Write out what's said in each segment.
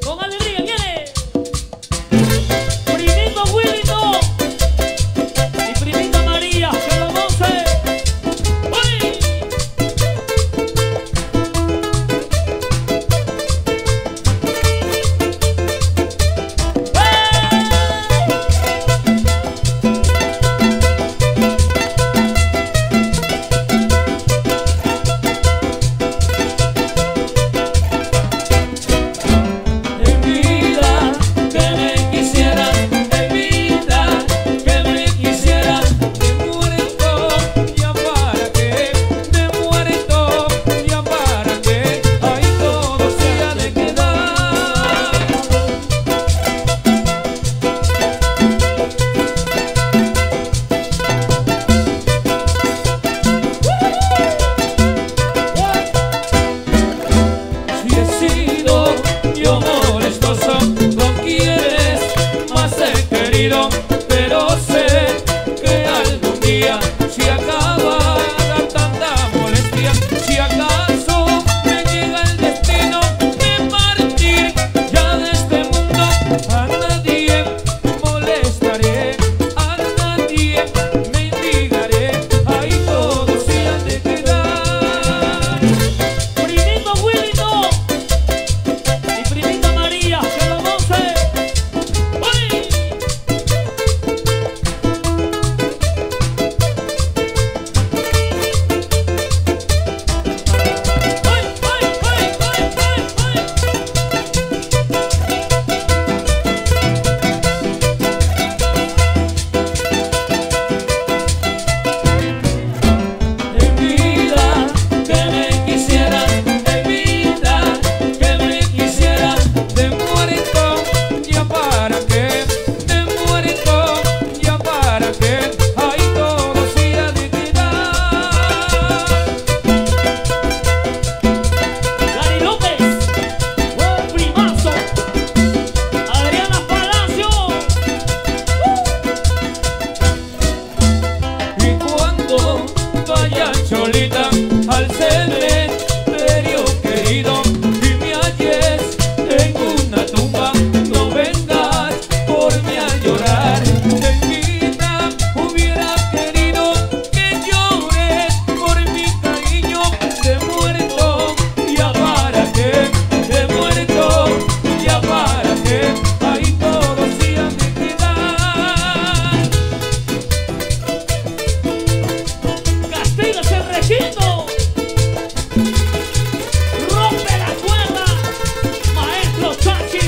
Con alegría viene. Primito Willito y primita María, que lo goce. ¡Uy! Pero sé que algún día se acaba tanta molestia. Si acaso me llega el destino de partir ya de este mundo, a nadie molestaré, a nadie mendigaré, ahí todo se ha de quedar. Primito Willito y primita María, que lo goce. ¡Uy! Vaya Cholita al cementerio querido y me halles en una tumba, no vengas por mí a llorar. Negrita, hubiera querido que llores por mi cariño. De muerto, ya para qué, de muerto, ya para qué, ahí todo se ha de quedar. Castígase, Regino. Rompe la cuerda, maestro Chachi.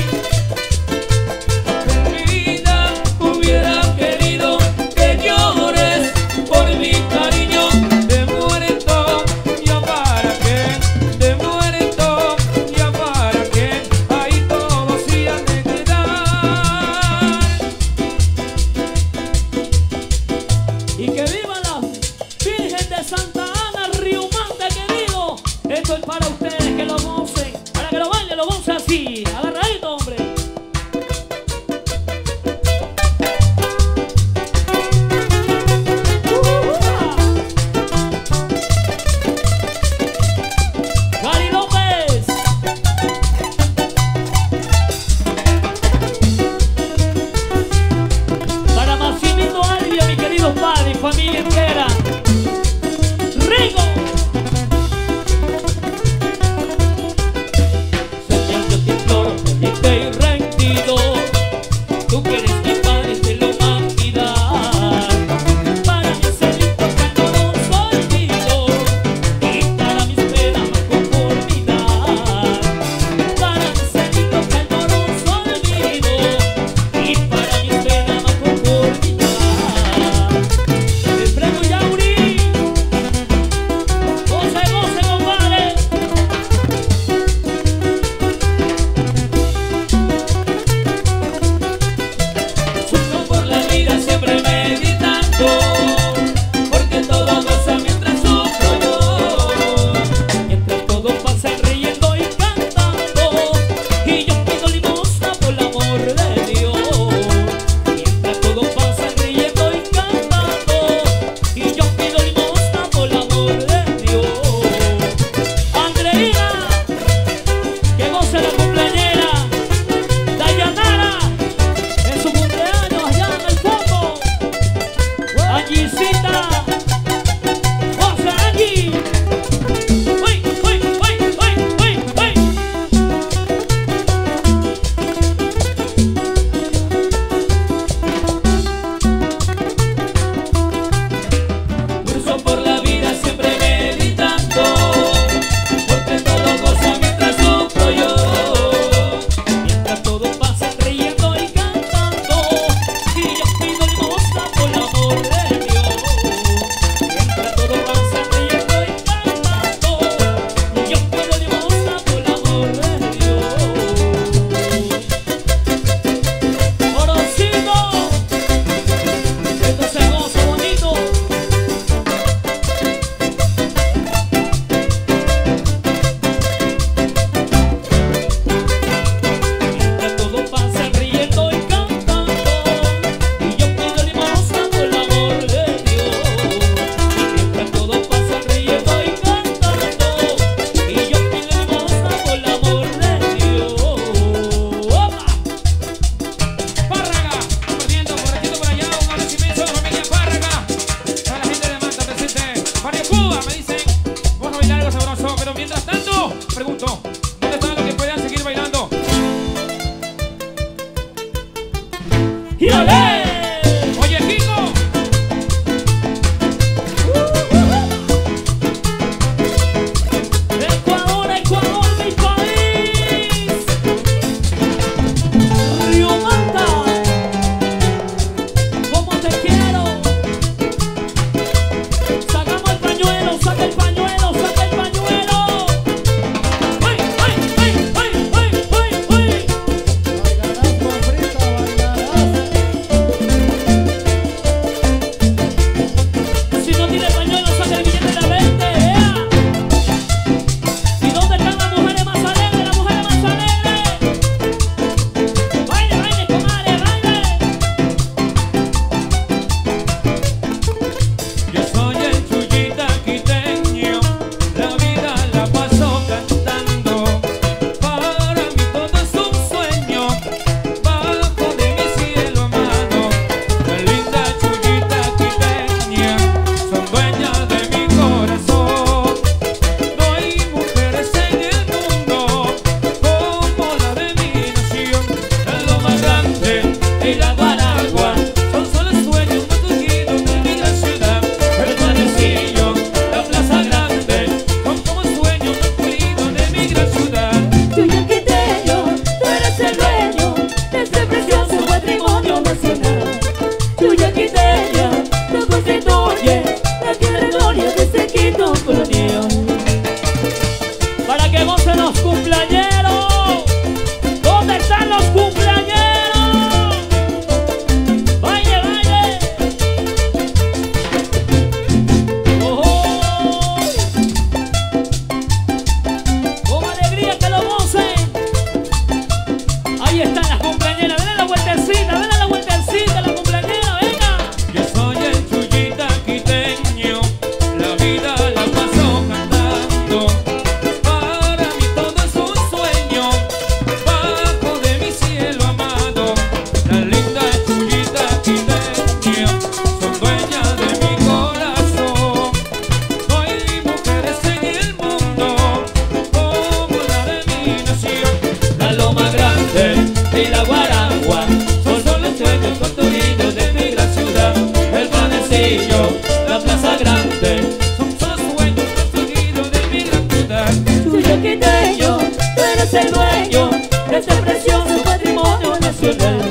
Vida hubiera querido que llores por mi cariño. De muerto, ya para qué, de muerto, ya para qué, ahí todo se ha de quedar. Y que viva la Virgen de Santa Ana, Riumante querido. Esto es para ustedes, que lo gocen, para que lo bailen, lo gocen así, agarradito, hombre. Gary López. Para Maximito Albia, mi querido padre y familia entera. Rico. Señor, yo te imploro, y la guarangua son los sueños construidos de mi gran ciudad. El panecillo, la plaza grande, son los sueños construidos de mi gran ciudad. Tuyo quiteño, tú eres el dueño de este precioso patrimonio nacional.